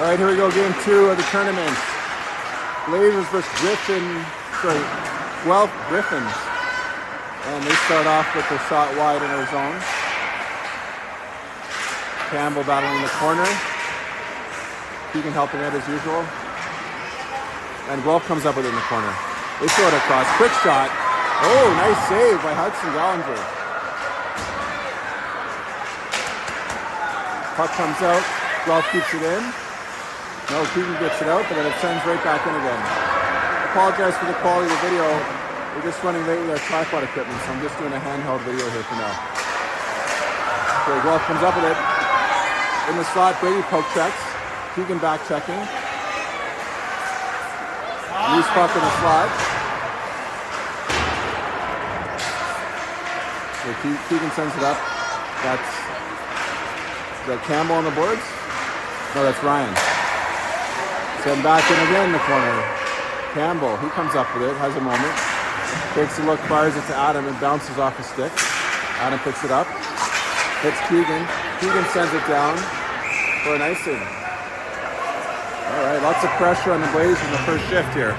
All right, here we go, game 2 of the tournament. Blazers versus Guelph Gryphons. And they start off with the shot wide in our zone. Campbell battling in the corner. Keegan helping out as usual. And Guelph comes up with it in the corner. They throw it across. Quick shot. Oh, nice save by Hudson Gallinger. Puck comes out. Guelph keeps it in. No, Keegan gets it out, but then it sends right back in again. I apologize for the quality of the video. We're just running late with our tripod equipment, so I'm just doing a handheld video here for now. Okay, Guelph comes up with it. In the slot, Brady poke checks. Keegan back checking. Loose puck in the slot. So Keegan sends it up. That's Campbell on the boards? No, that's Ryan. Send back in again in the corner. Campbell, he comes up with it, has a moment. Takes a look, fires it to Adam, and bounces off his stick. Adam picks it up. Hits Keegan. Keegan sends it down for an icing. All right, lots of pressure on the Blazers in the first shift here.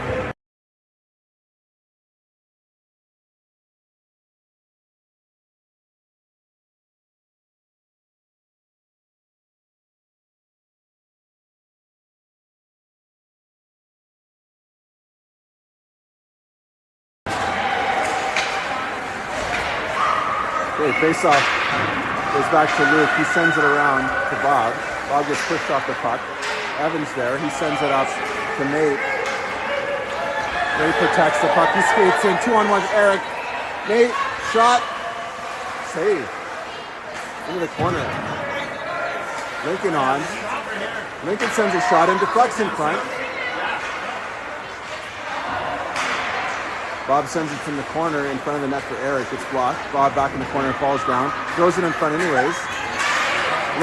Okay, face off goes back to Luke. He sends it around to Bob. Bob gets pushed off the puck. Evans there. He sends it up to Nate. Nate protects the puck. He skates in. 2-on-1 Eric. Nate, shot. Save. Into the corner. Lincoln on. Lincoln sends a shot in. Deflects in front. Bob sends it from the corner in front of the net for Eric. It's blocked. Bob back in the corner, falls down. Throws it in front anyways.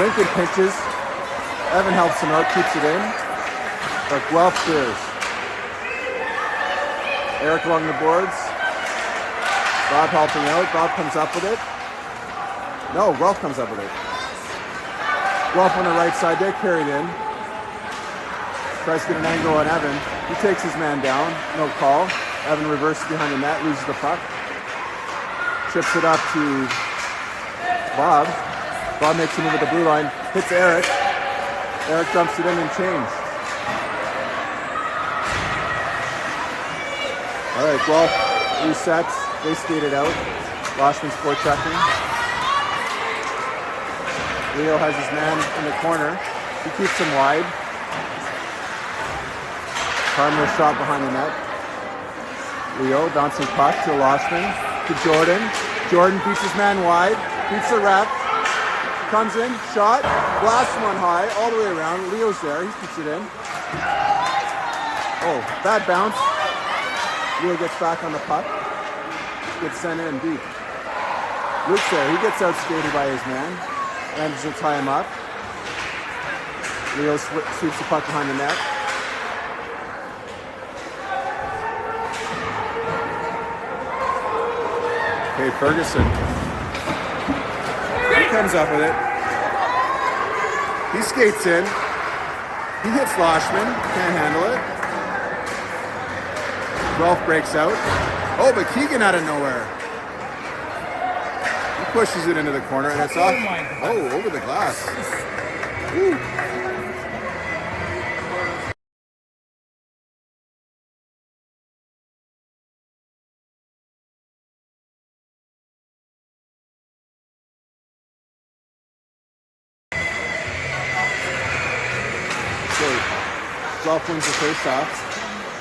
Lincoln pinches. Evan helps him out, keeps it in. But Guelph clears. Eric along the boards. Bob helping out. Bob comes up with it. No, Guelph comes up with it. Guelph on the right side. They're carried in. Tries to get an angle on Evan. He takes his man down. No call. Evan reverses behind the net, loses the puck. Chips it up to Bob. Bob makes a move at the blue line. Hits Eric. Eric dumps it in and change. All right, Guelph resets. They skate it out. Loshman's forechecking. Leo has his man in the corner. He keeps him wide. Carmer shot behind the net. Leo bouncing puck to Loshman, to Jordan. Jordan beats his man wide, beats the ref, comes in, shot, blasts one high, all the way around. Leo's there, he keeps it in. Oh, bad bounce. Leo gets back on the puck, gets sent in deep. Luke's there, he gets outskated by his man, manages to tie him up. Leo sweeps the puck behind the net. Okay, Ferguson. He comes up with it. He skates in. He hits Loshman. Can't handle it. Guelph breaks out. Oh, but Keegan out of nowhere. He pushes it into the corner and it's off. Oh, over the glass. Woo. Guelph wins the face-off.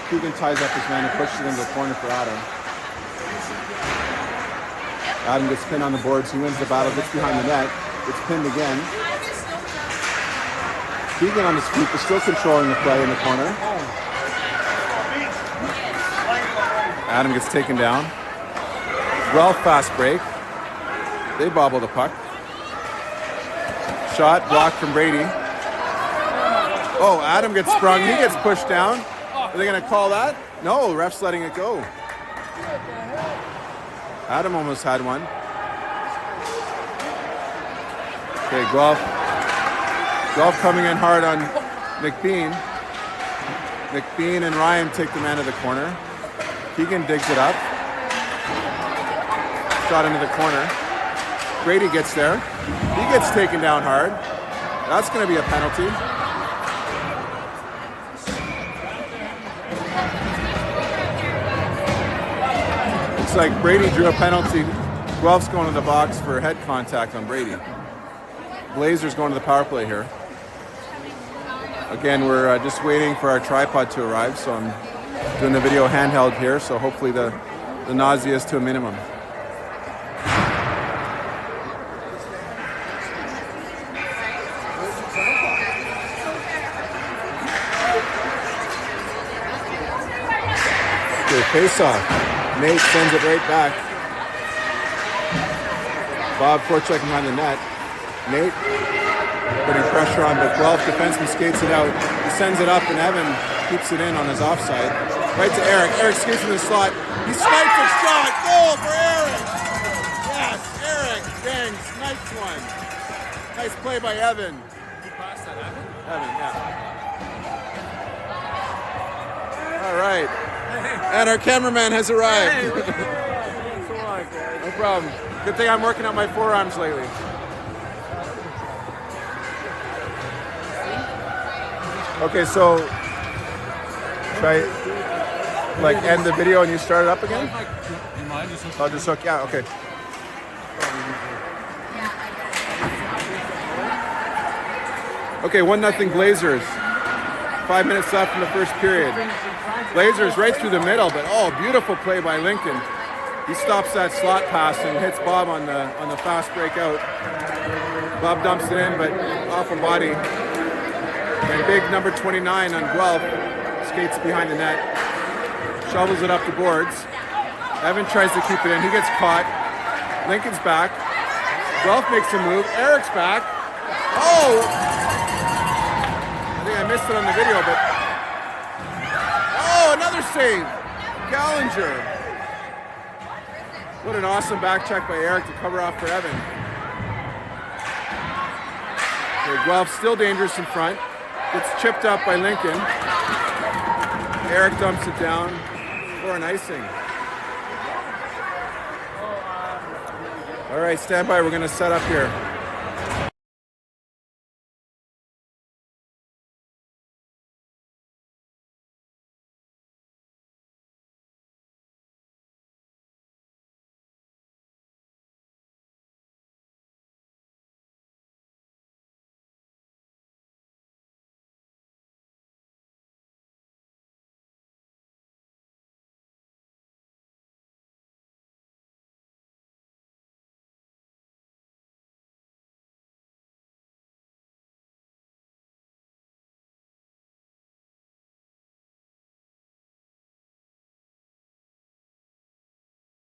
Keegan ties up his man and pushes it into the corner for Adam. Adam gets pinned on the boards. He wins the battle, gets behind the net. Gets pinned again. Keegan on his feet, but still controlling the play in the corner. Adam gets taken down. Guelph fast break. They bobble the puck. Shot blocked from Brady. Oh, Adam gets sprung. He gets pushed down. Are they going to call that? No, ref's letting it go. Adam almost had one. Okay, Guelph coming in hard on McBean and Ryan take the man to the corner. Keegan digs it up. Shot into the corner. Brady gets there. He gets taken down hard. That's going to be a penalty. Looks like Brady drew a penalty. Guelph's going to the box for head contact on Brady. Blazers going to the power play here. Again, we're just waiting for our tripod to arrive, so I'm doing the video handheld here, so hopefully the nausea is to a minimum. Okay, face off. Nate sends it right back. Bob forechecking behind the net. Nate putting pressure on, but Guelph defenseman skates it out. He sends it up, and Evan keeps it in on his offside. Right to Eric. Eric skates in the slot. He snipes a shot. Goal for Eric. Yes, Eric. Dang, snipes one. Nice play by Evan. Who passed that, Evan? Evan, yeah. All right. And our cameraman has arrived. Hey, what's going on, guys? No problem. Good thing I'm working on my forearms lately. Okay, so should I like end the video and you start it up again? You mind just I'll just hook. Yeah, okay. Okay, 1-0 Blazers. 5 minutes left in the first period. Blazers right through the middle, but oh, beautiful play by Lincoln. He stops that slot pass and hits Bob on the fast breakout. Bob dumps it in, but off a body. And big number 29 on Guelph skates behind the net, shovels it up the boards. Evan tries to keep it in. He gets caught. Lincoln's back. Guelph makes a move. Eric's back. Oh! I think I missed it on the video, but oh, another save. Gallinger. What an awesome back check by Eric to cover off for Evan. Okay, Guelph still dangerous in front. Gets chipped up by Lincoln. Eric dumps it down for an icing. All right, stand by. We're going to set up here.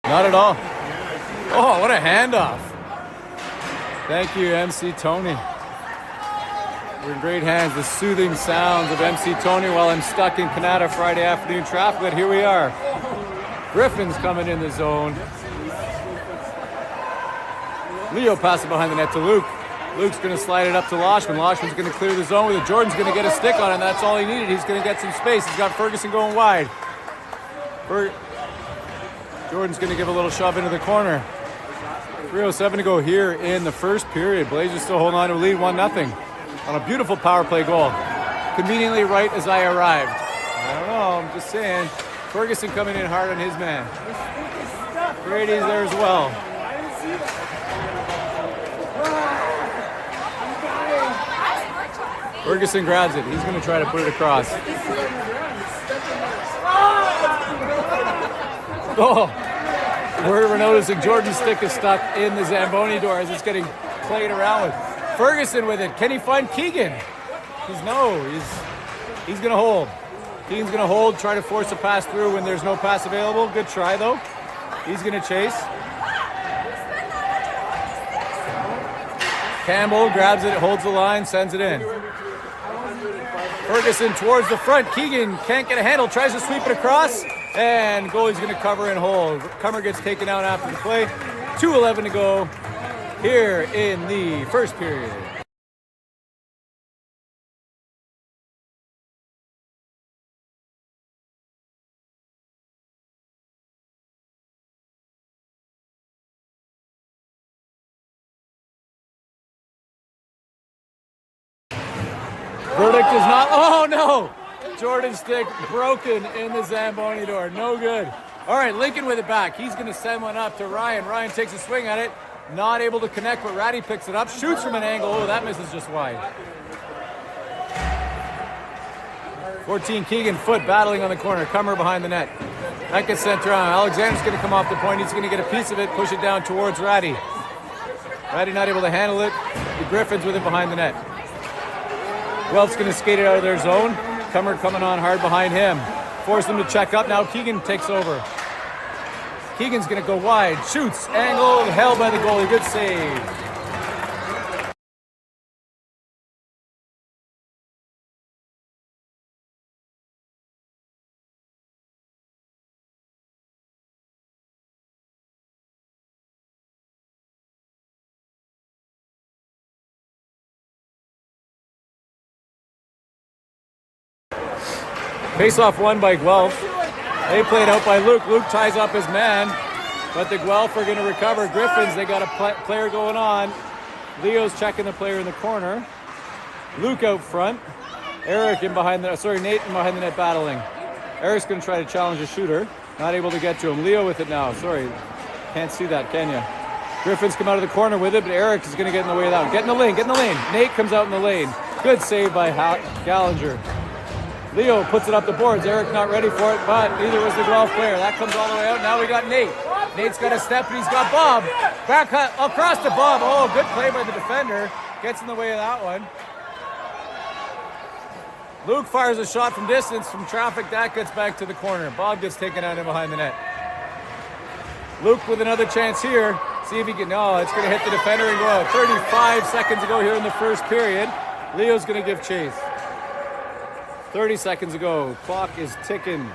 Not at all. Oh, what a handoff. Thank you, MC Tony. We're in great hands. The soothing sounds of MC Tony while I'm stuck in Kanata Friday afternoon traffic, but here we are. Gryphons coming in the zone. Leo passing behind the net to Luke. Luke's going to slide it up to Loshman. Loshman's going to clear the zone with it. Jordan's going to get a stick on it, and that's all he needed. He's going to get some space. He's got Ferguson going wide. Jordan's going to give a little shove into the corner. 3:07 to go here in the first period. Blazers still holding on to a lead 1-0 on a beautiful power play goal. Conveniently right as I arrived. I don't know, I'm just saying. Ferguson coming in hard on his man. Brady's there as well. Ferguson grabs it. He's going to try to put it across. Oh, we're noticing Jordan's stick is stuck in the Zamboni door as it's getting played around with. Ferguson with it. Can he find Keegan? He's going to hold. Keegan's going to hold, try to force a pass through when there's no pass available. Good try, though. He's going to chase. Campbell grabs it, holds the line, sends it in. Ferguson towards the front. Keegan can't get a handle, tries to sweep it across. And goalie's going to cover and hold. Cummer gets taken out after the play. 2:11 to go here in the first period. does not. Oh no! Jordan's stick broken in the Zamboni door. No good. All right, Lincoln with it back. He's going to send one up to Ryan. Ryan takes a swing at it. Not able to connect, but Ratty picks it up. Shoots from an angle. Oh, that misses just wide. 14, Keegan Foot battling on the corner. Comer behind the net. That gets sent around. Alexander's going to come off the point. He's going to get a piece of it, push it down towards Ratty. Ratty not able to handle it. The Gryphons with it behind the net. Guelph's going to skate it out of their zone. Comer coming on hard behind him. Force them to check up. Now Keegan takes over. Keegan's going to go wide. Shoots. Angle. Held by the goalie. Good save. Face-off won by Guelph. They played out by Luke. Luke ties up his man, but the Guelph are going to recover. Gryphons, they got a player going on. Leo's checking the player in the corner. Luke out front. Nate in behind the net battling. Eric's going to try to challenge the shooter. Not able to get to him. Leo with it now. Sorry, can't see that, can you? Gryphons come out of the corner with it, but Eric is going to get in the way of that one. Get in the lane, get in the lane. Nate comes out in the lane. Good save by Gallinger. Leo puts it up the boards. Eric not ready for it, but neither was the Guelph player. That comes all the way out. Now we got Nate. Nate's got a step, and he's got Bob. Back cut across to Bob. Oh, good play by the defender. Gets in the way of that one. Luke fires a shot from distance from traffic. That gets back to the corner. Bob gets taken out in behind the net. Luke with another chance here. See if he can. No, it's going to hit the defender and go out. 35 seconds ago here in the first period. Leo's going to give chase. 30 seconds ago. Clock is ticking.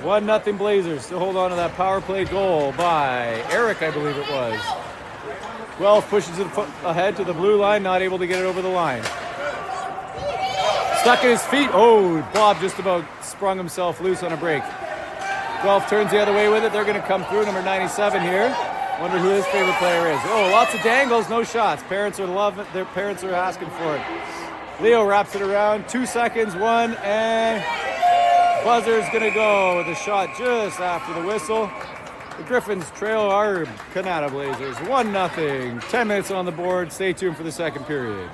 1-0 Blazers. Still hold on to that power play goal by Eric, I believe it was. Guelph pushes it ahead to the blue line. Not able to get it over the line. Stuck at his feet. Oh, Bob just about sprung himself loose on a break. Guelph turns the other way with it. They're going to come through. Number 97 here. Wonder who his favorite player is. Oh, lots of dangles, no shots. Parents are loving it. Their parents are asking for it. Leo wraps it around. 2 seconds, one, and buzzer's going to go with a shot just after the whistle. The Gryphons trail our Kanata Blazers 1-0. 10 minutes on the board. Stay tuned for the second period.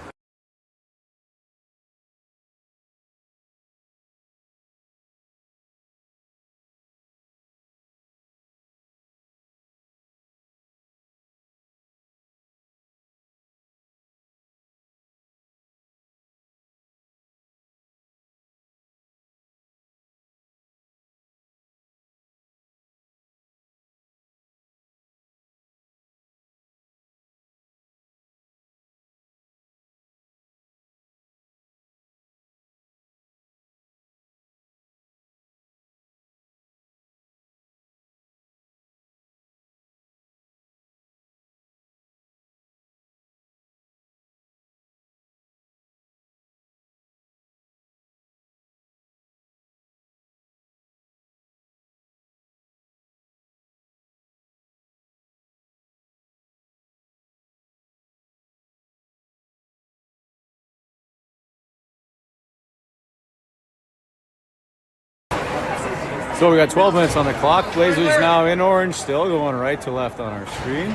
So we got 12 minutes on the clock. Blazers now in orange, still going right to left on our screen.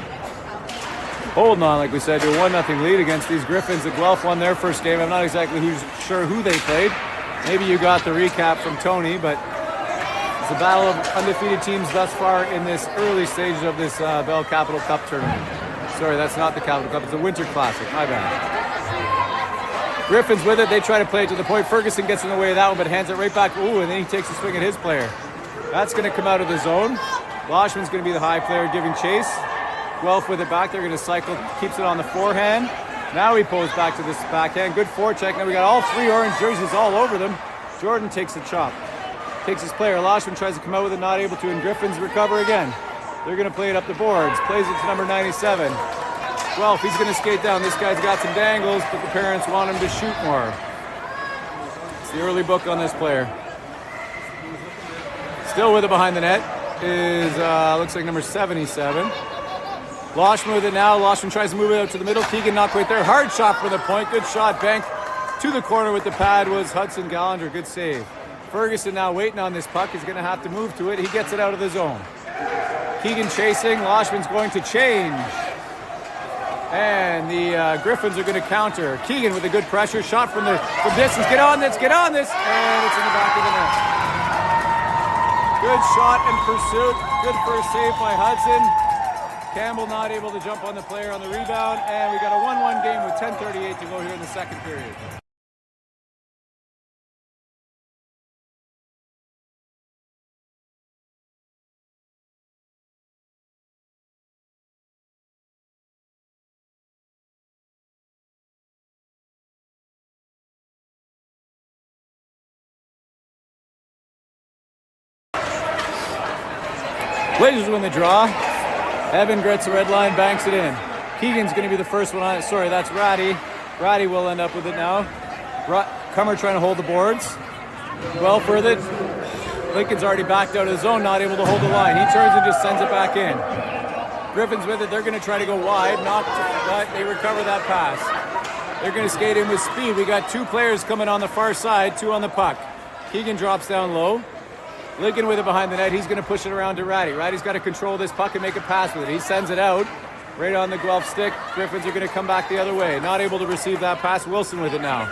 Holding on, like we said, to a 1-0 lead against these Gryphons. The Guelph won their first game. I'm not exactly sure who they played. Maybe you got the recap from Tony, but it's a battle of undefeated teams thus far in this early stage of this Bell Capital Cup tournament. Sorry, that's not the Capital Cup. It's the Winter Classic. My bad. Gryphons with it. They try to play it to the point. Ferguson gets in the way of that one, but hands it right back. Ooh, and then he takes a swing at his player. That's going to come out of the zone. Loshman's going to be the high player giving chase. Guelph with it back. They're going to cycle. Keeps it on the forehand. Now he pulls back to this backhand. Good forecheck. Now we got all three orange jerseys all over them. Jordan takes the chop. Takes his player. Loshman tries to come out with it. Not able to. And Gryphons recover again. They're going to play it up the boards. Plays it to number 97. Guelph, he's going to skate down. This guy's got some dangles, but the parents want him to shoot more. It's the early book on this player. Still with it behind the net is, looks like number 77. Loshman with it now. Loshman tries to move it out to the middle. Keegan not quite there. Hard shot for the point. Good shot. Bank To the corner with the pad was Hudson Gallagher. Good save. Ferguson now waiting on this puck. He's going to have to move to it. He gets it out of the zone. Keegan chasing. Loshman's going to change. And the Gryphons are going to counter. Keegan with a good pressure. Shot from distance. Get on this. And it's in the back of the net. Good shot and pursuit. Good first save by Hudson. Campbell not able to jump on the player on the rebound. And we got a 1-1 game with 10:38 to go here in the second period. Blazers win the draw. Evan gets the red line, banks it in. Keegan's going to be the first one on it. Sorry, that's Ratty. Ratty will end up with it now. Cummer trying to hold the boards. Guelph with it. Lincoln's already backed out of the zone, not able to hold the line. He turns and just sends it back in. Gryphons with it. They're going to try to go wide, but they recover that pass. They're going to skate in with speed. We got two players coming on the far side, two on the puck. Keegan drops down low. Lincoln with it behind the net. He's going to push it around to Ratty. Ratty's got to control this puck and make a pass with it. He sends it out right on the Guelph stick. Gryphons are going to come back the other way. Not able to receive that pass. Wilson with it now.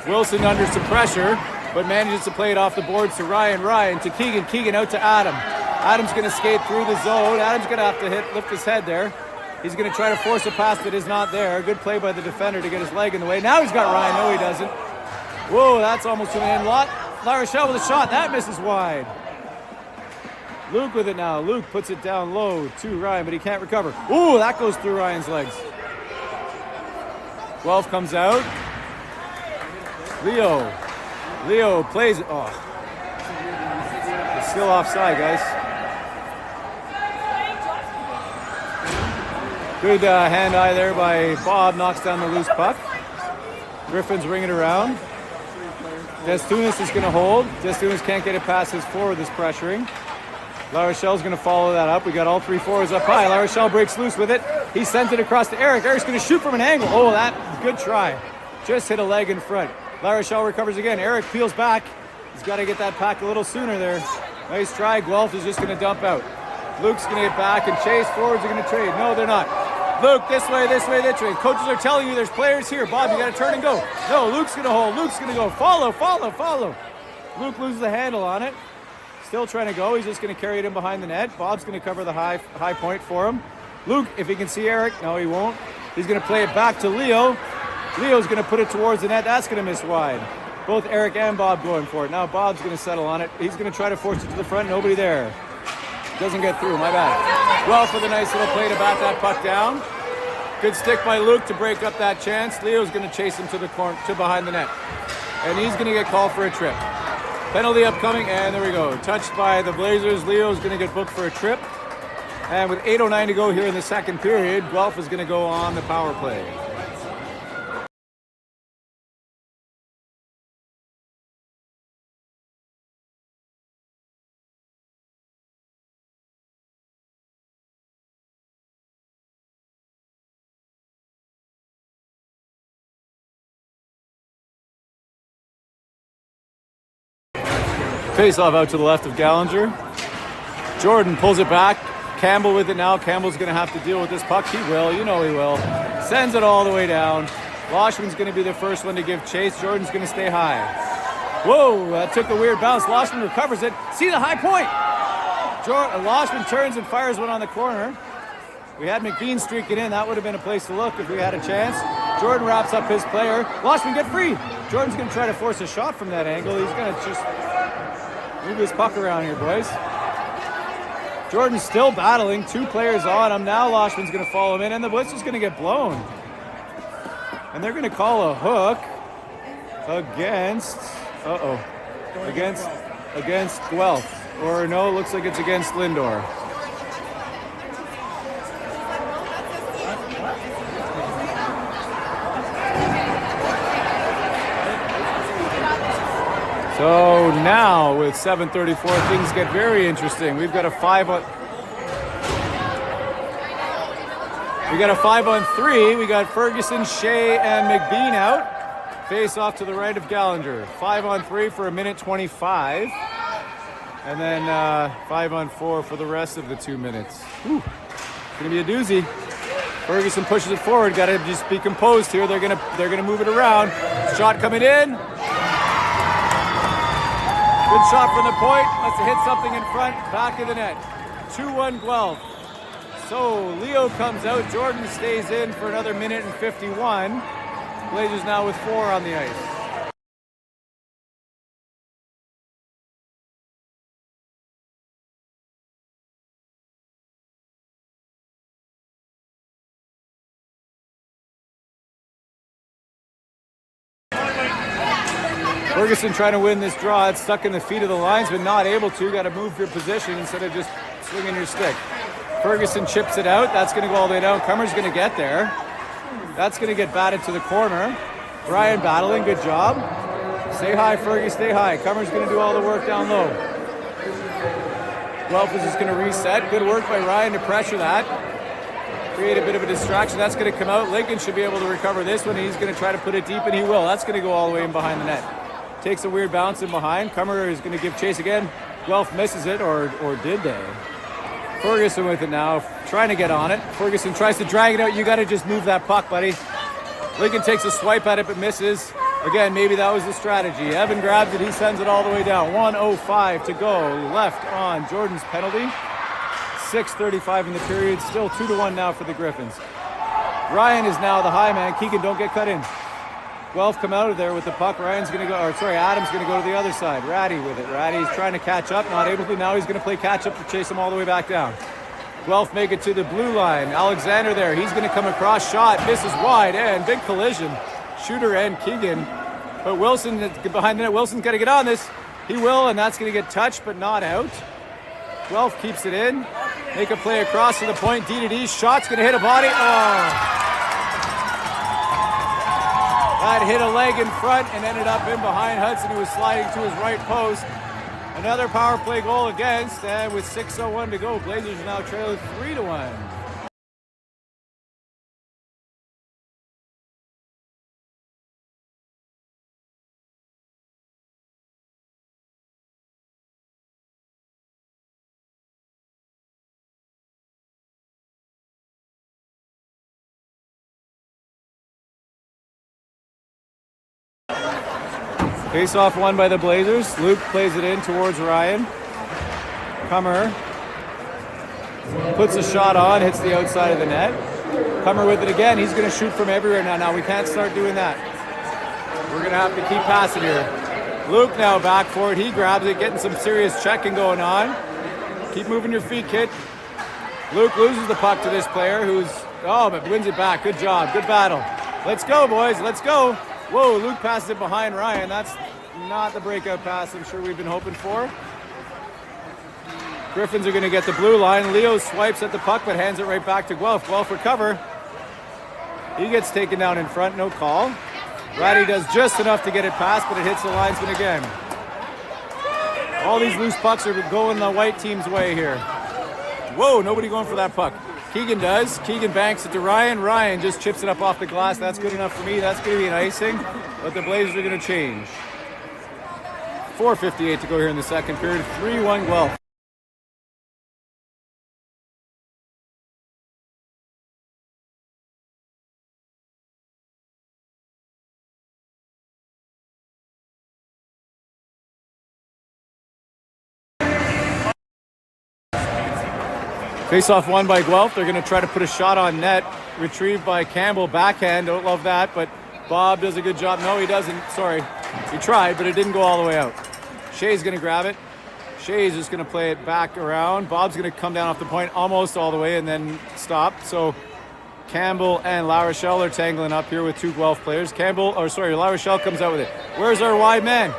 Wilson under some pressure, but manages to play it off the boards to Ryan. Ryan to Keegan. Keegan out to Adam. Adam's going to skate through the zone. Adam's going to have to lift his head there. He's going to try to force a pass that is not there. Good play by the defender to get his leg in the way. Now he's got Ryan. No, he doesn't. Whoa, that's almost an in. La Rochelle with a shot. That misses wide. Luke with it now. Luke puts it down low to Ryan, but he can't recover. Ooh, that goes through Ryan's legs. Guelph comes out. Leo plays it. Oh. It's still offside, guys. Good hand-eye there by Bob. Knocks down the loose puck. Gryphons ring it around. Destunis is going to hold. Destunis can't get it past his forward that's pressuring. La Rochelle's going to follow that up. We got all three forwards up high. La Rochelle breaks loose with it. He sends it across to Eric. Eric's going to shoot from an angle. Oh, that good try. Just hit a leg in front. La Rochelle recovers again. Eric peels back. He's got to get that pack a little sooner there. Nice try. Guelph is just going to dump out. Luke's going to get back and chase. Forwards are going to trade. No, they're not. Luke, this way, this way. Coaches are telling you there's players here. Bob, you got to turn and go. No, Luke's going to hold. Luke's going to go. Follow. Luke loses the handle on it. Still trying to go. He's just going to carry it in behind the net. Bob's going to cover the high point for him. Luke, if he can see Eric. No, he won't. He's going to play it back to Leo. Leo's going to put it towards the net. That's going to miss wide. Both Eric and Bob going for it. Now Bob's going to settle on it. He's going to try to force it to the front. Nobody there. Doesn't get through. My bad. Well, for the nice little play to bat that puck down. Good stick by Luke to break up that chance. Leo's going to chase him to the corner, to behind the net. And he's going to get called for a trip. Penalty upcoming, and there we go. Touched by the Blazers. Leo's going to get booked for a trip. And with 8:09 to go here in the second period, Guelph is going to go on the power play. Face-off out to the left of Gallagher. Jordan pulls it back. Campbell with it now. Campbell's going to have to deal with this puck. He will. You know he will. Sends it all the way down. Loshman's going to be the first one to give chase. Jordan's going to stay high. Whoa, that took a weird bounce. Loshman recovers it. See the high point. Loshman turns and fires one on the corner. We had McBean streaking in. That would have been a place to look if we had a chance. Jordan wraps up his player. Loshman get free. Jordan's going to try to force a shot from that angle. He's going to just move his puck around here, boys. Jordan's still battling. Two players on him. Now Loshman's going to follow him in, and the blitz is going to get blown. And they're going to call a hook against, against Guelph. Or no, it looks like it's against Lindor. So now with 7:34, things get very interesting. We've got a 5-on-3. We got Ferguson, Shea, and McBean out. Face off to the right of Gallagher. 5-on-3 for 1:25. And then 5-on-4 for the rest of the 2 minutes. Whew. It's gonna be a doozy. Ferguson pushes it forward. Got to just be composed here. They're gonna move it around. Shot coming in. Good shot from the point. Must have hit something in front. Back of the net. 2-1 Guelph. So Leo comes out. Jordan stays in for another 1:51. Blazers now with 4 on the ice. Ferguson trying to win this draw. It's stuck in the feet of the linesman, not able to. Got to move your position instead of just swinging your stick. Ferguson chips it out. That's going to go all the way down. Cummer's going to get there. That's going to get batted to the corner. Ryan battling. Good job. Stay high, Fergie. Stay high. Cummer's going to do all the work down low. Guelph is just going to reset. Good work by Ryan to pressure that. Create a bit of a distraction. That's going to come out. Lincoln should be able to recover this one. He's going to try to put it deep, and he will. That's going to go all the way in behind the net. Takes a weird bounce in behind. Cummer is going to give chase again. Guelph misses it, or did they? Ferguson with it now, trying to get on it. Ferguson tries to drag it out. You got to just move that puck, buddy. Lincoln takes a swipe at it, but misses. Again, maybe that was the strategy. Evan grabs it. He sends it all the way down. 1:05 to go. Left on Jordan's penalty. 6:35 in the period. Still 2-1 now for the Gryphons. Ryan is now the high man. Keegan, don't get cut in. Guelph come out of there with the puck. Adam's going to go to the other side. Ratty with it. Ratty's trying to catch up, not able to. Now he's going to play catch up to chase him all the way back down. Guelph make it to the blue line. Alexander there. He's going to come across. Shot. Misses wide. And big collision. Shooter and Keegan. But Wilson behind the net. Wilson's got to get on this. He will, and that's going to get touched, but not out. Guelph keeps it in. Make a play across to the point. D-to-D. Shot's going to hit a body. Oh! That hit a leg in front and ended up in behind Hudson, who was sliding to his right post. Another power play goal against, and with 6:01 to go, Blazers are now trailing 3-1. Face-off won by the Blazers. Luke plays it in towards Ryan. Cummer puts a shot on, hits the outside of the net. Cummer with it again. He's going to shoot from everywhere now. Now we can't start doing that. We're going to have to keep passing here. Luke now back for it. He grabs it, getting some serious checking going on. Keep moving your feet, kid. Luke loses the puck to this player but wins it back. Good job. Good battle. Let's go, boys. Let's go. Whoa, Luke passes it behind Ryan. That's not the breakout pass I'm sure we've been hoping for. Gryphons are going to get the blue line. Leo swipes at the puck, but hands it right back to Guelph. Guelph recover. He gets taken down in front, no call. Ratty does just enough to get it past, but it hits the linesman again. All these loose pucks are going the white team's way here. Whoa, nobody going for that puck. Keegan does. Keegan banks it to Ryan. Ryan just chips it up off the glass. That's good enough for me. That's going to be an icing, but the Blazers are going to change. 4:58 to go here in the second period. 3-1 Guelph. Face-off won by Guelph. They're going to try to put a shot on net. Retrieved by Campbell. Backhand. Don't love that, but Bob does a good job. No, he doesn't. Sorry. He tried, but it didn't go all the way out. Shea's going to grab it. Shea's just going to play it back around. Bob's going to come down off the point almost all the way and then stop. So Campbell and La Rochelle are tangling up here with two Guelph players. La Rochelle comes out with it. Where's our wide man?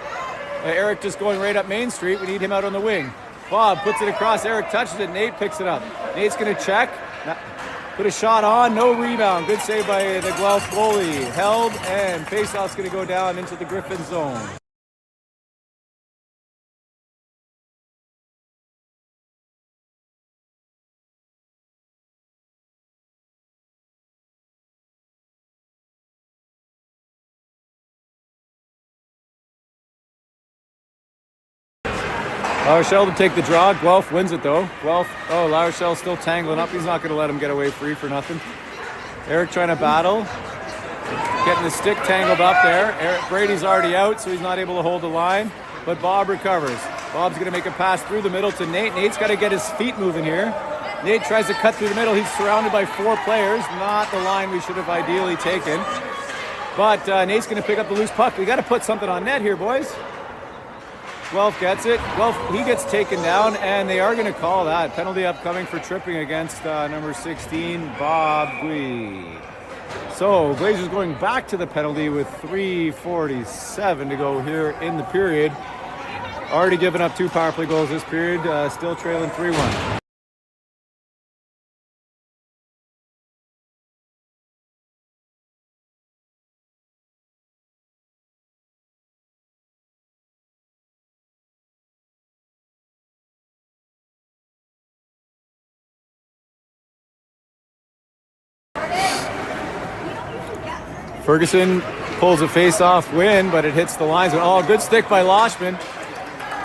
Eric just going right up Main Street. We need him out on the wing. Bob puts it across. Eric touches it. Nate picks it up. Nate's going to check. Put a shot on. No rebound. Good save by the Guelph goalie. Held, and faceoff's going to go down into the Gryphon zone. La Rochelle to take the draw. Guelph wins it though. Guelph, La Rochelle's still tangling up. He's not going to let him get away free for nothing. Eric trying to battle. Getting the stick tangled up there. Brady's already out, so he's not able to hold the line. But Bob recovers. Bob's going to make a pass through the middle to Nate. Nate's got to get his feet moving here. Nate tries to cut through the middle. He's surrounded by 4 players. Not the line we should have ideally taken. But Nate's going to pick up the loose puck. We got to put something on net here, boys. Guelph gets it. Guelph, he gets taken down, and they are going to call that. Penalty upcoming for tripping against number 16, Bob Gui. So Blazers going back to the penalty with 3:47 to go here in the period. Already given up 2 power play goals this period, still trailing 3-1. Ferguson pulls a face-off win, but it hits the lines. Oh, good stick by Loshman.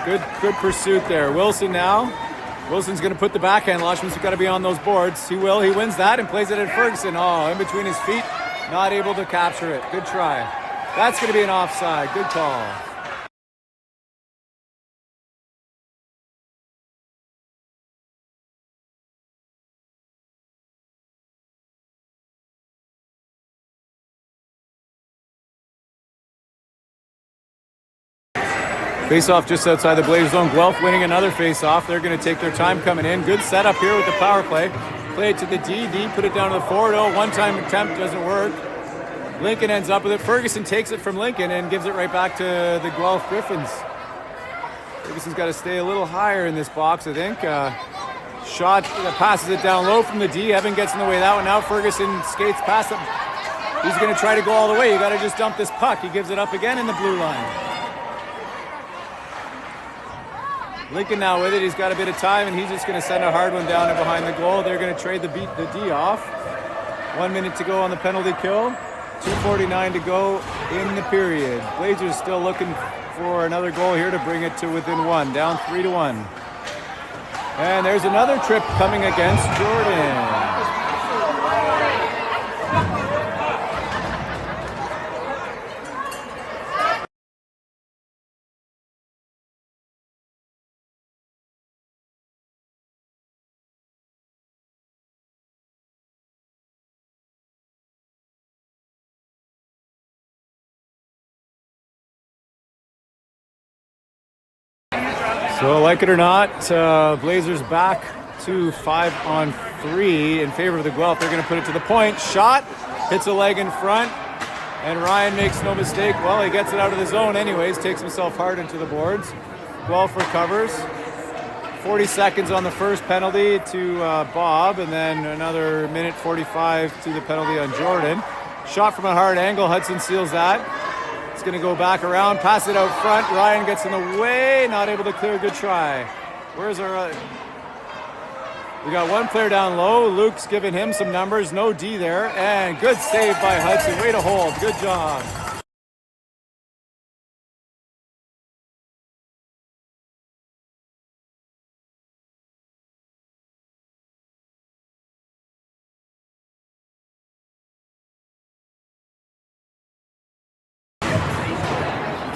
Good pursuit there. Wilson now. Wilson's going to put the backhand. Loshman's got to be on those boards. He will. He wins that and plays it at Ferguson. Oh, in between his feet. Not able to capture it. Good try. That's going to be an offside. Good call. Face-off just outside the Blazers zone. Guelph winning another face-off. They're going to take their time coming in. Good setup here with the power play. Play it to the D. D put it down to the forward. Oh, one-time attempt doesn't work. Lincoln ends up with it. Ferguson takes it from Lincoln and gives it right back to the Guelph Gryphons. Ferguson's got to stay a little higher in this box, I think. Shot that passes it down low from the D. Evan gets in the way of that one. Now Ferguson skates past him. He's going to try to go all the way. You got to just dump this puck. He gives it up again in the blue line. Lincoln now with it. He's got a bit of time, and he's just going to send a hard one down and behind the goal. They're going to trade the D off. 1 minute to go on the penalty kill. 2:49 to go in the period. Blazers still looking for another goal here to bring it to within 1. Down 3-1. And there's another trip coming against Jordan. So, like it or not, Blazers back to 5-on-3 in favor of the Guelph. They're going to put it to the point. Shot, hits a leg in front, and Ryan makes no mistake. Well, he gets it out of the zone anyways, takes himself hard into the boards. Guelph recovers. 40 seconds on the first penalty to Bob, and then another minute 45 to the penalty on Jordan. Shot from a hard angle. Hudson seals that. It's going to go back around, pass it out front. Ryan gets in the way, not able to clear. Good try. Where's our... we got one player down low. Luke's giving him some numbers. No D there. And good save by Hudson. Way to hold. Good job.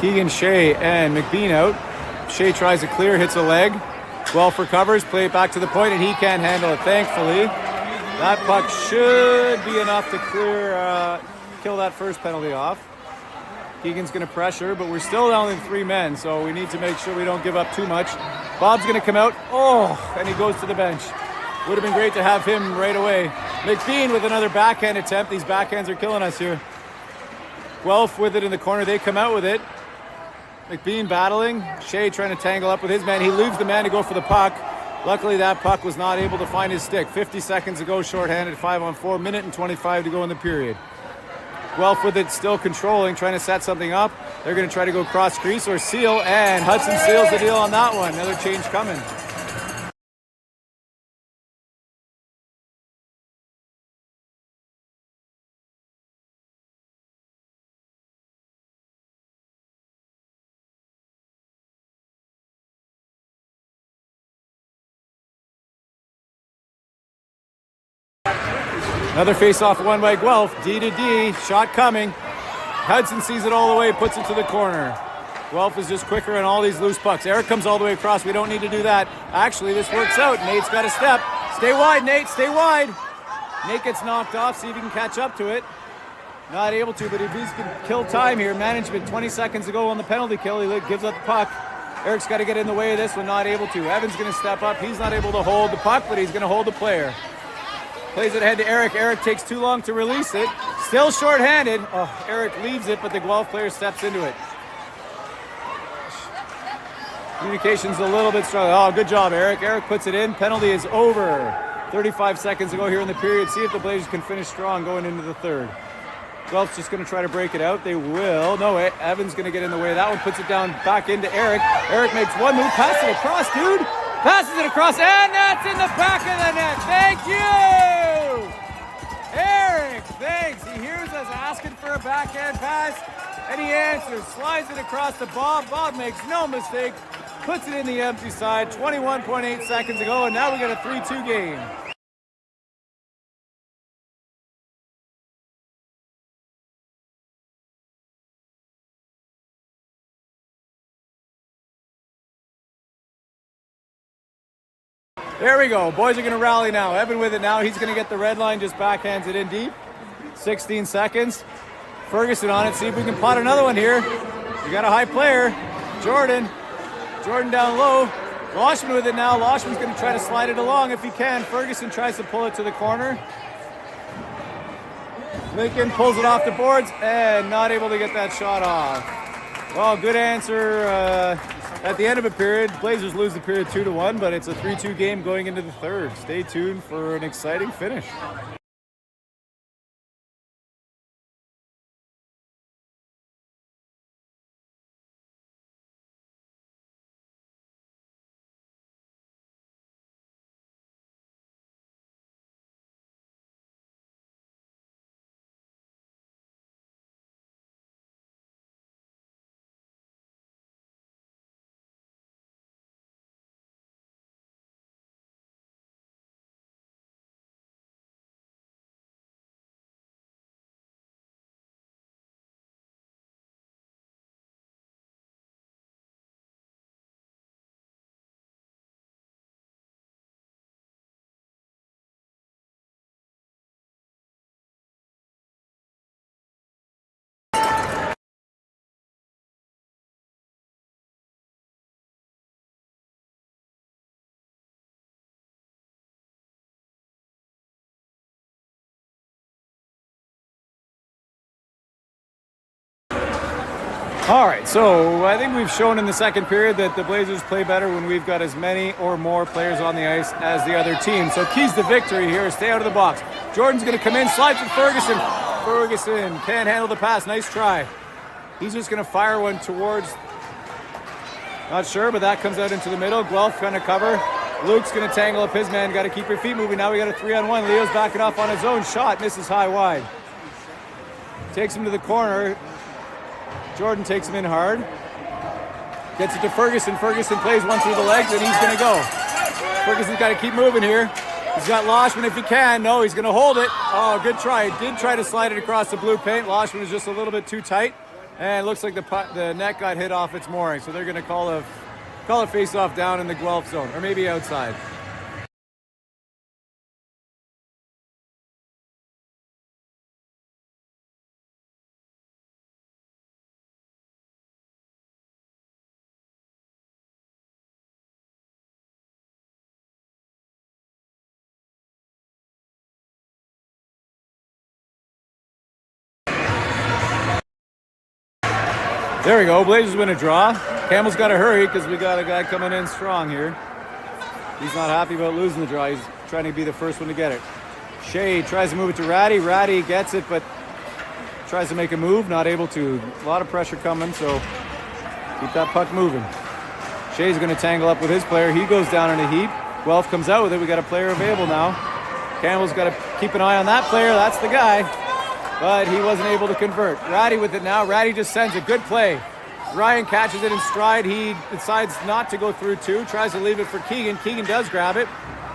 Keegan Shea and McBean out. Shea tries to clear, hits a leg. Guelph recovers, play it back to the point, and he can't handle it, thankfully. That puck should be enough to clear, kill that first penalty off. Keegan's going to pressure, but we're still down in 3 men, so we need to make sure we don't give up too much. Bob's going to come out. Oh, and he goes to the bench. Would have been great to have him right away. McBean with another backhand attempt. These backhands are killing us here. Guelph with it in the corner. They come out with it. McBean battling. Shea trying to tangle up with his man. He leaves the man to go for the puck. Luckily, that puck was not able to find his stick. 50 seconds to go, shorthanded, 5-on-4, minute and 25 to go in the period. Guelph with it, still controlling, trying to set something up. They're going to try to go cross crease or seal, and Hudson seals the deal on that one. Another change coming. Another face-off won by Guelph. D to D. Shot coming. Hudson sees it all the way, puts it to the corner. Guelph is just quicker on all these loose pucks. Eric comes all the way across. We don't need to do that. Actually, this works out. Nate's got a step. Stay wide, Nate. Stay wide. Nate gets knocked off. See if he can catch up to it. Not able to, but if he's going to kill time here, management 20 seconds to go on the penalty kill. He gives up the puck. Eric's got to get in the way of this one. Not able to. Evan's going to step up. He's not able to hold the puck, but he's going to hold the player. Plays it ahead to Eric. Eric takes too long to release it. Still shorthanded. Oh, Eric leaves it, but the Guelph player steps into it. Communication's a little bit strong. Oh, good job, Eric. Eric puts it in. Penalty is over. 35 seconds to go here in the period. See if the Blazers can finish strong going into the third. Guelph's just going to try to break it out. They will. No, Evan's going to get in the way. That one puts it down back into Eric. Eric makes one move. Passes it across, dude. Passes it across, and that's in the back of the net. Thank you! Eric, thanks. He hears us asking for a backhand pass, and he answers. Slides it across to Bob. Bob makes no mistake. Puts it in the empty side. 21.8 seconds to go, and now we got a 3-2 game. There we go. Boys are going to rally now. Evan with it now. He's going to get the red line. Just backhands it in deep. 16 seconds. Ferguson on it. See if we can pot another one here. We got a high player. Jordan down low. Loshman with it now. Loshman's going to try to slide it along if he can. Ferguson tries to pull it to the corner. Lincoln pulls it off the boards and not able to get that shot off. Well, good answer at the end of a period. Blazers lose the period 2-1, but it's a 3-2 game going into the third. Stay tuned for an exciting finish. All right, so I think we've shown in the second period that the Blazers play better when we've got as many or more players on the ice as the other team. So keys to victory here is stay out of the box. Jordan's going to come in, slides with Ferguson. Ferguson can't handle the pass. Nice try. He's just going to fire one towards, not sure, but that comes out into the middle. Guelph trying to cover. Luke's going to tangle up his man. Got to keep your feet moving. Now we got a 3-on-1. Leo's backing off on his own shot. Misses high wide. Takes him to the corner. Jordan takes him in hard. Gets it to Ferguson. Ferguson plays one through the legs, and he's going to go. Ferguson's got to keep moving here. He's got Loshman if he can. No, he's going to hold it. Oh, good try. He did try to slide it across the blue paint. Loshman was just a little bit too tight. And it looks like the net got hit off its mooring. So they're going to call a face-off down in the Guelph zone, or maybe outside. There we go. Blazers win a draw. Campbell's got to hurry because we got a guy coming in strong here. He's not happy about losing the draw. He's trying to be the first one to get it. Shea tries to move it to Ratty. Ratty gets it, but tries to make a move. Not able to. A lot of pressure coming, so keep that puck moving. Shea's going to tangle up with his player. He goes down in a heap. Guelph comes out with it. We got a player available now. Campbell's got to keep an eye on that player. That's the guy. But he wasn't able to convert. Ratty with it now. Ratty just sends a good play. Ryan catches it in stride. He decides not to go through two. Tries to leave it for Keegan. Keegan does grab it.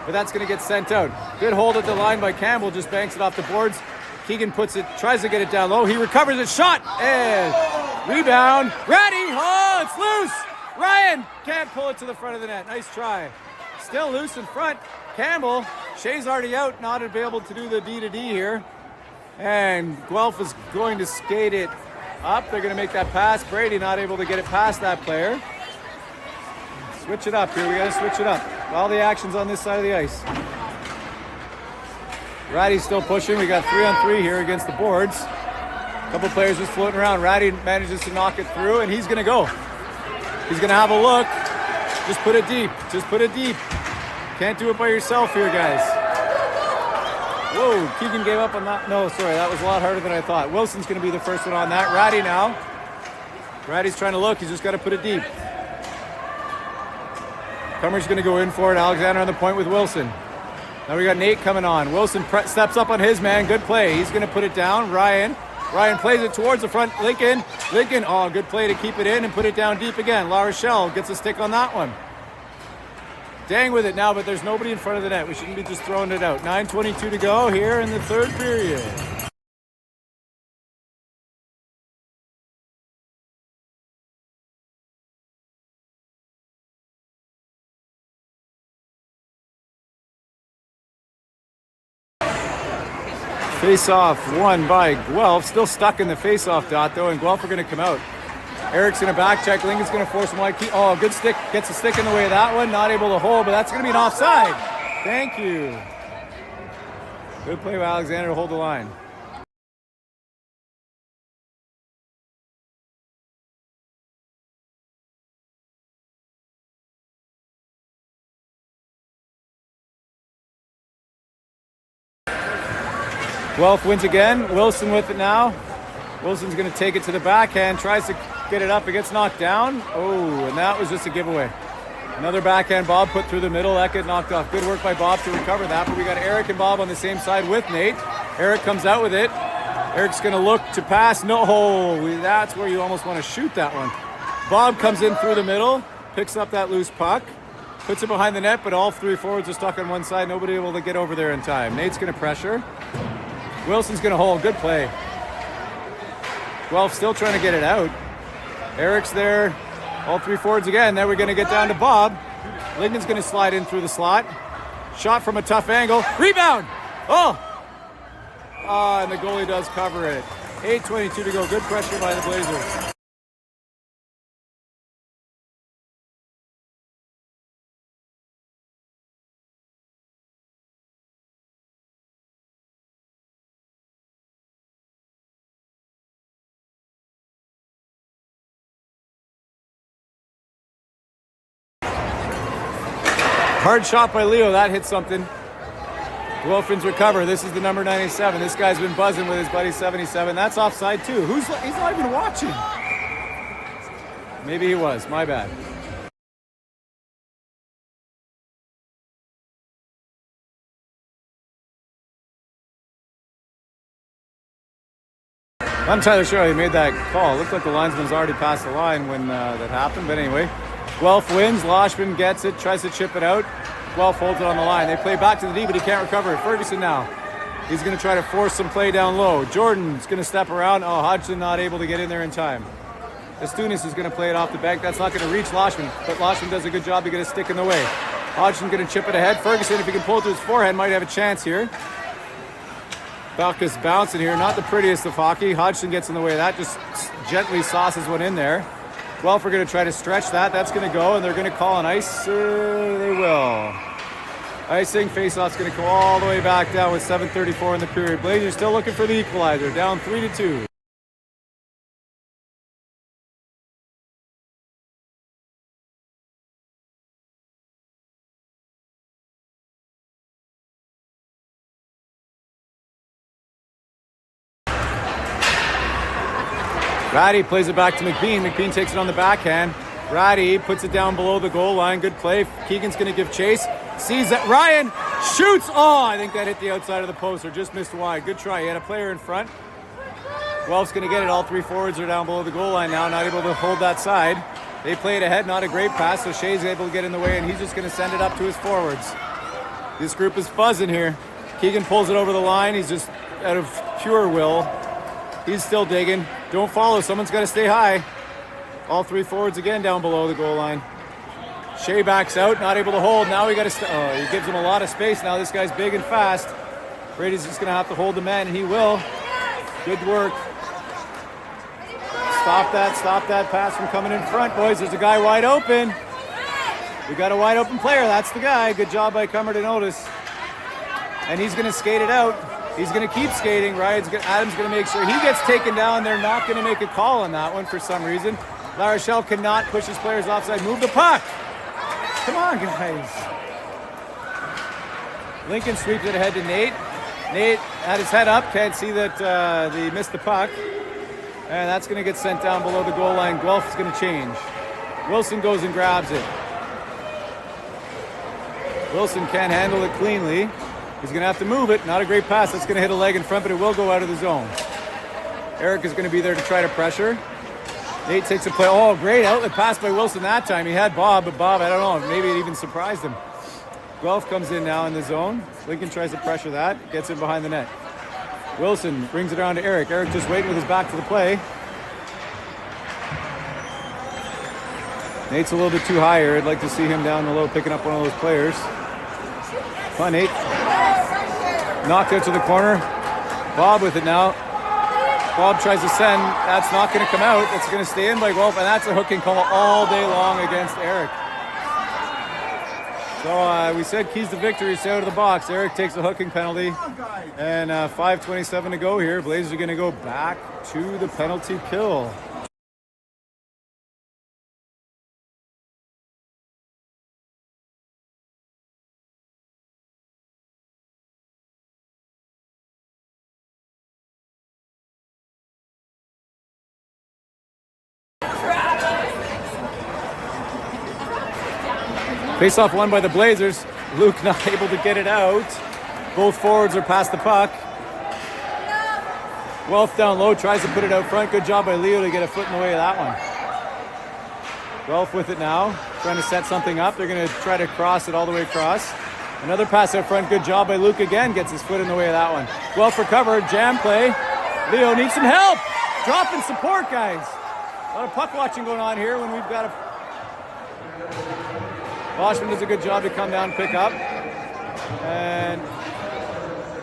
but that's going to get sent out. Good hold at the line by Campbell, just banks it off the boards. Keegan puts it, tries to get it down low. He recovers it, shot, and rebound. Ratty, oh, it's loose. Ryan can't pull it to the front of the net. Nice try. Still loose in front. Campbell, Shea's already out, not able to do the D-to-D here. And Guelph is going to skate it up. They're going to make that pass. Brady not able to get it past that player. Switch it up here. We got to switch it up. All the action's on this side of the ice. Ratty's still pushing. We got 3-on-3 here against the boards. A couple players just floating around. Ratty manages to knock it through, and he's going to go. He's going to have a look. Just put it deep. Just put it deep. Can't do it by yourself here, guys. Whoa, Keegan gave up on that. No, sorry, that was a lot harder than I thought. Wilson's going to be the first one on that. Ratty now. Ratty's trying to look. He's just got to put it deep. Cummer's going to go in for it. Alexander on the point with Wilson. Now we got Nate coming on. Wilson steps up on his man. Good play. He's going to put it down. Ryan plays it towards the front. Lincoln, oh, good play to keep it in and put it down deep again. La Rochelle gets a stick on that one. Dang with it now, but there's nobody in front of the net. We shouldn't be just throwing it out. 9:22 to go here in the third period. Face-off won by Guelph. Still stuck in the face-off dot, though, and Guelph are going to come out. Eric's going to back check. Lincoln's going to force him wide. Oh, good stick. Gets a stick in the way of that one. Not able to hold, but that's going to be an offside. Thank you. Good play by Alexander to hold the line. Guelph wins again. Wilson with it now. Wilson's going to take it to the backhand. Tries to get it up. It gets knocked down. Oh, and that was just a giveaway. Another backhand Bob put through the middle. That got knocked off. Good work by Bob to recover that. But we got Eric and Bob on the same side with Nate. Eric comes out with it. Eric's going to look to pass. No, that's where you almost want to shoot that one. Bob comes in through the middle, picks up that loose puck, puts it behind the net, but all three forwards are stuck on one side. Nobody able to get over there in time. Nate's going to pressure. Wilson's going to hold. Good play. Guelph still trying to get it out. Eric's there. All three forwards again. Then we're going to get down to Bob. Lincoln's going to slide in through the slot. Shot from a tough angle. Rebound! Oh! And the goalie does cover it. 8:22 to go. Good pressure by the Blazers. Hard shot by Leo. That hit something. Guelphins recover. This is the number 97. This guy's been buzzing with his buddy 77. That's offside too. He's not even watching. Maybe he was. My bad. I'm Tyler Shaw. He made that call. Looked like the linesman's already passed the line when that happened. But anyway, Guelph wins. Loshman gets it. Tries to chip it out. Guelph holds it on the line. They play back to the D, but he can't recover it. Ferguson now. He's going to try to force some play down low. Jordan's going to step around. Oh, Hodgson not able to get in there in time. Estunis is going to play it off the bank. That's not going to reach Loshman, but Loshman does a good job to get a stick in the way. Hodgson's going to chip it ahead. Ferguson, if he can pull it to his forehand, might have a chance here. Balkus bouncing here. Not the prettiest of hockey. Hodgson gets in the way of that. Just gently sauces one in there. Guelph are going to try to stretch that. That's going to go, and they're going to call an ice. They will. Icing. Faceoff's going to go all the way back down with 7:34 in the period. Blazers still looking for the equalizer. Down 3-2. Ratty plays it back to McBean. McBean takes it on the backhand. Ratty puts it down below the goal line. Good play. Keegan's going to give chase. Sees that. Ryan shoots. Oh, I think that hit the outside of the post or just missed wide. Good try. He had a player in front. Guelph's going to get it. All three forwards are down below the goal line now. Not able to hold that side. They play it ahead. Not a great pass, so Shea's able to get in the way, and he's just going to send it up to his forwards. This group is buzzing here. Keegan pulls it over the line. He's just out of pure will. He's still digging. Don't follow. Someone's got to stay high. All three forwards again down below the goal line. Shea backs out, not able to hold. Now we got to. He gives him a lot of space. Now this guy's big and fast. Brady's just going to have to hold the man, and he will. Good work. Stop that pass from coming in front, boys. There's a guy wide open. We got a wide open player. That's the guy. Good job by Cummer to notice. And he's going to skate it out. He's going to keep skating. Adam's going to make sure he gets taken down. They're not going to make a call on that one for some reason. La Rochelle cannot push his players offside. Move the puck. Come on, guys. Lincoln sweeps it ahead to Nate. Nate had his head up. Can't see that he missed the puck. And that's going to get sent down below the goal line. Guelph is going to change. Wilson goes and grabs it. Wilson can't handle it cleanly. He's going to have to move it. Not a great pass. That's going to hit a leg in front, but it will go out of the zone. Eric is going to be there to try to pressure. Nate takes a play. Oh, great outlet pass by Wilson that time. He had Bob, but Bob, I don't know, maybe it even surprised him. Guelph comes in now in the zone. Lincoln tries to pressure that. Gets in behind the net. Wilson brings it around to Eric. Eric just waiting with his back to the play. Nate's a little bit too high here. I'd like to see him down low picking up one of those players. Come on, Nate. Knocked out to the corner. Bob with it now. Bob tries to send. That's not going to come out. That's going to stay in by Guelph, and that's a hooking call all day long against Eric. So we said keys to victory, stay out of the box. Eric takes a hooking penalty. And 5:27 to go here. Blazers are going to go back to the penalty kill. Face-off won by the Blazers. Luke not able to get it out. Both forwards are past the puck. Guelph down low, tries to put it out front. Good job by Leo to get a foot in the way of that one. Guelph with it now, trying to set something up. They're going to try to cross it all the way across. Another pass out front. Good job by Luke again. Gets his foot in the way of that one. Guelph recovered. Jam play. Leo needs some help. Drop and support, guys. A lot of puck watching going on here when we've got a... Boschman does a good job to come down and pick up. And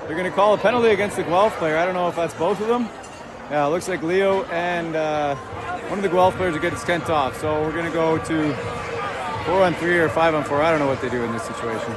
they're going to call a penalty against the Guelph player. I don't know if that's both of them. Yeah, it looks like Leo and one of the Guelph players gets sent off. So we're going to go to 4-on-3 or 5-on-4. I don't know what they do in this situation.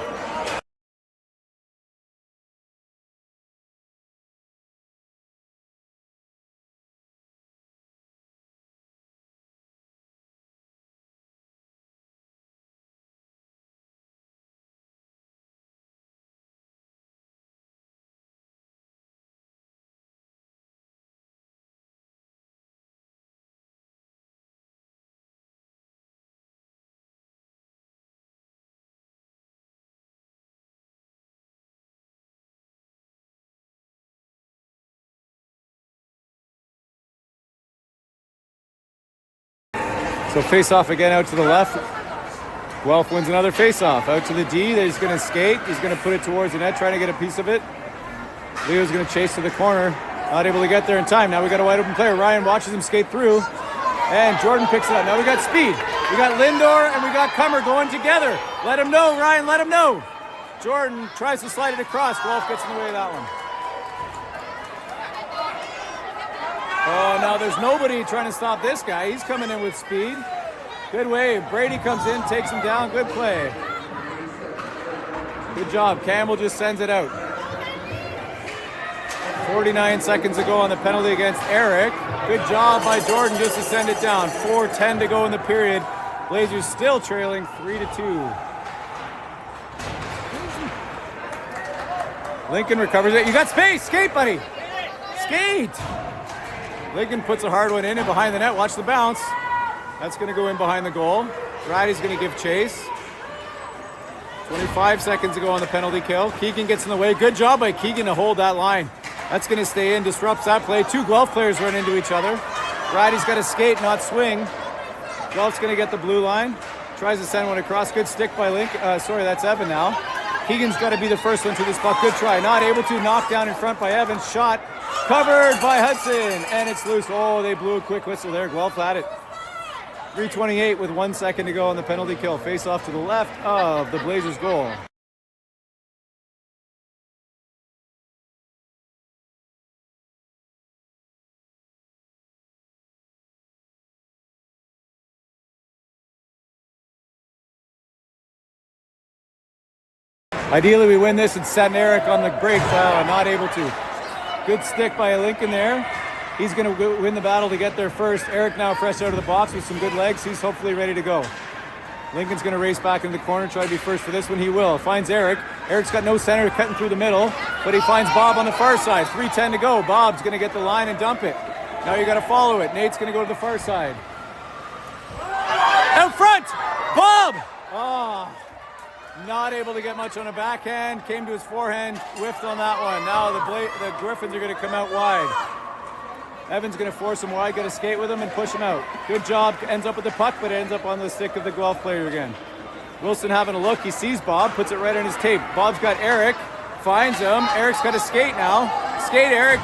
So face-off again out to the left. Guelph wins another face-off. Out to the D. He's going to skate. He's going to put it towards the net, trying to get a piece of it. Leo's going to chase to the corner. Not able to get there in time. Now we got a wide open player. Ryan watches him skate through. And Jordan picks it up. Now we got speed. We got Lindor and we got Cummer going together. Let him know, Ryan. Let him know. Jordan tries to slide it across. Guelph gets in the way of that one. Oh, now there's nobody trying to stop this guy. He's coming in with speed. Good wave. Brady comes in, takes him down. Good play. Good job. Campbell just sends it out. 49 seconds to go on the penalty against Eric. Good job by Jordan just to send it down. 4:10 to go in the period. Blazers still trailing 3-2. Lincoln recovers it. You got space. Skate, buddy. Skate. Lincoln puts a hard one in and behind the net. Watch the bounce. That's going to go in behind the goal. Roddy's going to give chase. 25 seconds to go on the penalty kill. Keegan gets in the way. Good job by Keegan to hold that line. That's going to stay in. Disrupts that play. Two Guelph players run into each other. Roddy's got to skate, not swing. Guelph's going to get the blue line. Tries to send one across. Good stick by Lincoln. Sorry, that's Evan now. Keegan's got to be the first one to this puck. Good try. Not able to. Knocked down in front by Evans. Shot covered by Hudson. And it's loose. Oh, they blew a quick whistle there. Guelph had it. 3:28 with 1 second to go on the penalty kill. Face off to the left of the Blazers goal. Ideally, we win this and send Eric on the break. Not able to. Good stick by Lincoln there. He's going to win the battle to get there first. Eric now fresh out of the box with some good legs. He's hopefully ready to go. Lincoln's going to race back into the corner, try to be first for this one. He will. Finds Eric. Eric's got no center, cutting through the middle, but he finds Bob on the far side. 3:10 to go. Bob's going to get the line and dump it. Now you got to follow it. Nate's going to go to the far side. Out front! Bob! Not able to get much on a backhand. Came to his forehand, whiffed on that one. Now the Gryphons are going to come out wide. Evans going to force him wide, got to skate with him and push him out. Good job, ends up with the puck, but it ends up on the stick of the Guelph player again. Wilson having a look, he sees Bob, puts it right on his tape. Bob's got Eric, finds him. Eric's got to skate now. Skate, Eric.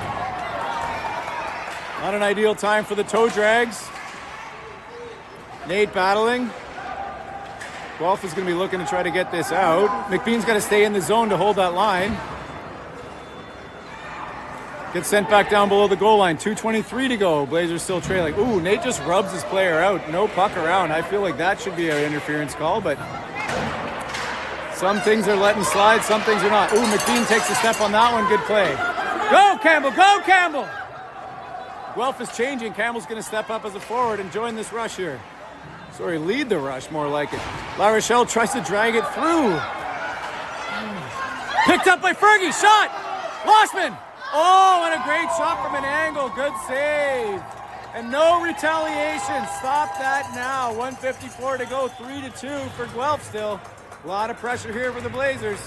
Not an ideal time for the toe drags. Nate battling. Guelph is going to be looking to try to get this out. McBean's got to stay in the zone to hold that line. Gets sent back down below the goal line. 2:23 to go. Blazers still trailing. Ooh, Nate just rubs his player out. No puck around. I feel like that should be an interference call, but some things are letting slide, some things are not. Ooh, McBean takes a step on that one. Good play. Go, Campbell! Go, Campbell! Guelph is changing. Campbell's going to step up as a forward and join this rush here. Sorry, lead the rush, more like it. La Rochelle tries to drag it through. Picked up by Fergie. Shot! Lossman! Oh, and a great shot from an angle. Good save. And no retaliation. Stop that now. 1:54 to go. 3-2 for Guelph still. A lot of pressure here for the Blazers.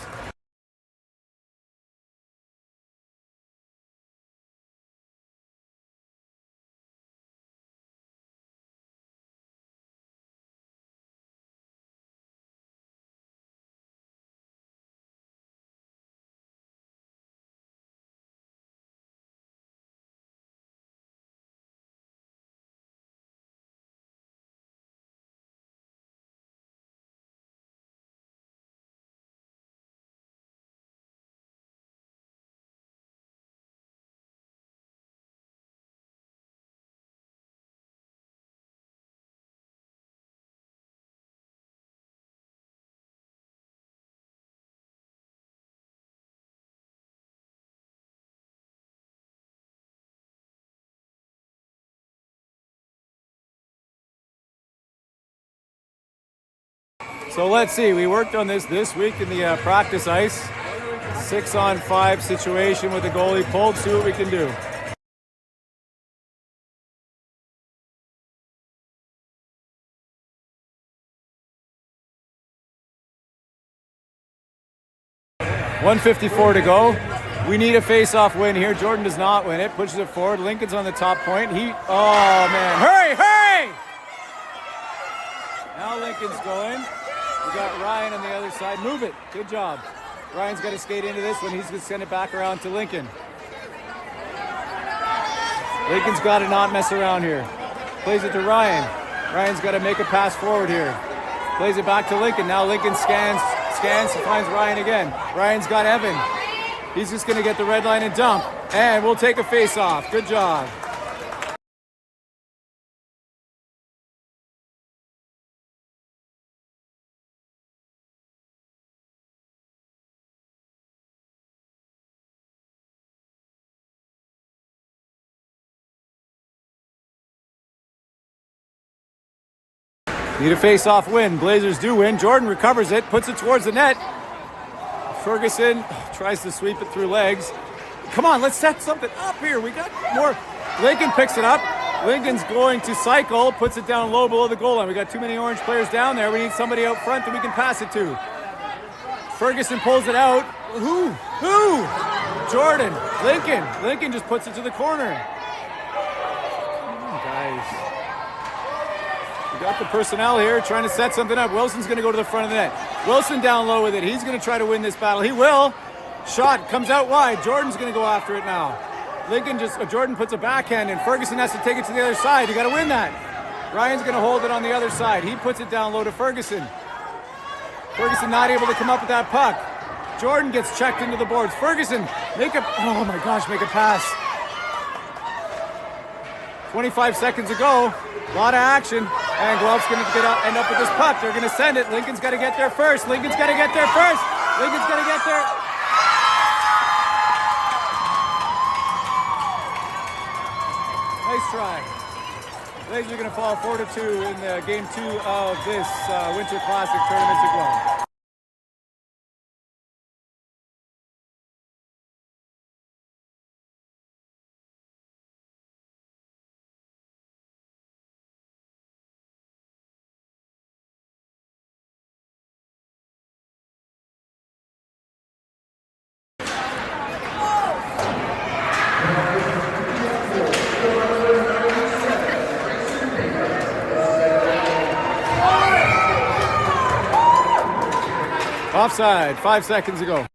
So let's see, we worked on this week in the practice ice. 6-on-5 situation with the goalie pulled. See what we can do. .154 to go. We need a face-off win here. Jordan does not win it. Pushes it forward. Lincoln's on the top point. Oh man, hurry, hurry! Now Lincoln's going. We got Ryan on the other side. Move it. Good job. Ryan's got to skate into this one. He's going to send it back around to Lincoln. Lincoln's got to not mess around here. Plays it to Ryan. Ryan's got to make a pass forward here. Plays it back to Lincoln. Now Lincoln scans, finds Ryan again. Ryan's got Evan. He's just going to get the red line and dump. And we'll take a face off. Good job. Need a face-off win. Blazers do win. Jordan recovers it, puts it towards the net. Ferguson tries to sweep it through legs. Come on, let's set something up here. We got more. Lincoln picks it up. Lincoln's going to cycle, puts it down low below the goal line. We got too many orange players down there. We need somebody out front that we can pass it to. Ferguson pulls it out. Who? Jordan. Lincoln just puts it to the corner. Come on, guys. We got the personnel here trying to set something up. Wilson's going to go to the front of the net. Wilson down low with it. He's going to try to win this battle. He will. Shot comes out wide. Jordan's going to go after it now. Jordan puts a backhand in. Ferguson has to take it to the other side. You got to win that. Ryan's going to hold it on the other side. He puts it down low to Ferguson. Ferguson not able to come up with that puck. Jordan gets checked into the boards. Ferguson, make a pass. 25 seconds ago, a lot of action, and Guelph's going to end up with this puck. They're going to send it. Lincoln's got to get there first. Lincoln's got to get there. Nice try. Blazers are going to fall 4-2 in Game 2 of this Winter Classic tournament to Guelph. Offside, 5 seconds ago.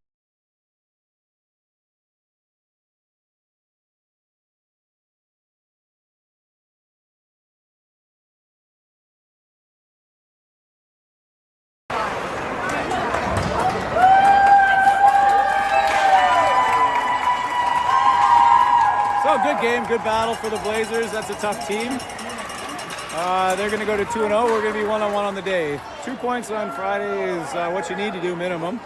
So good game, good battle for the Blazers. That's a tough team. They're going to go to 2-0. We're going to be 1-on-1 on the day. 2 points on Friday is what you need to do minimum.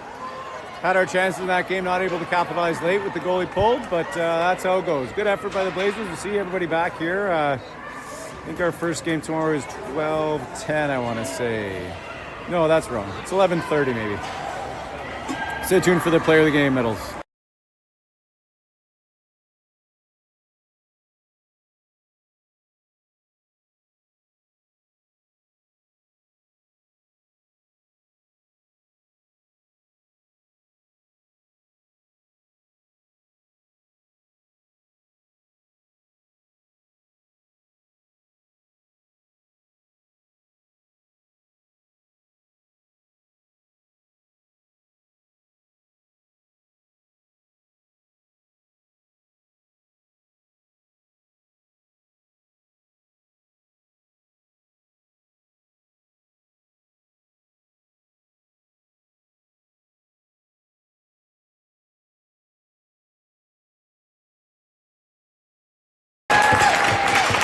Had our chances in that game, not able to capitalize late with the goalie pulled, but that's how it goes. Good effort by the Blazers. We'll see everybody back here. I think our first game tomorrow is 12:10, I want to say. No, that's wrong. It's 11:30 maybe. Stay tuned for the Player of the Game medals.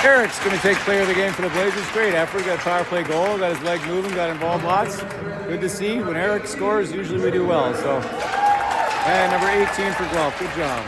Eric's going to take Player of the Game for the Blazers. Great effort. Got a power play goal. Got his leg moving. Got involved lots. Good to see. When Eric scores, usually we do well. So, and number 18 for Guelph. Good job.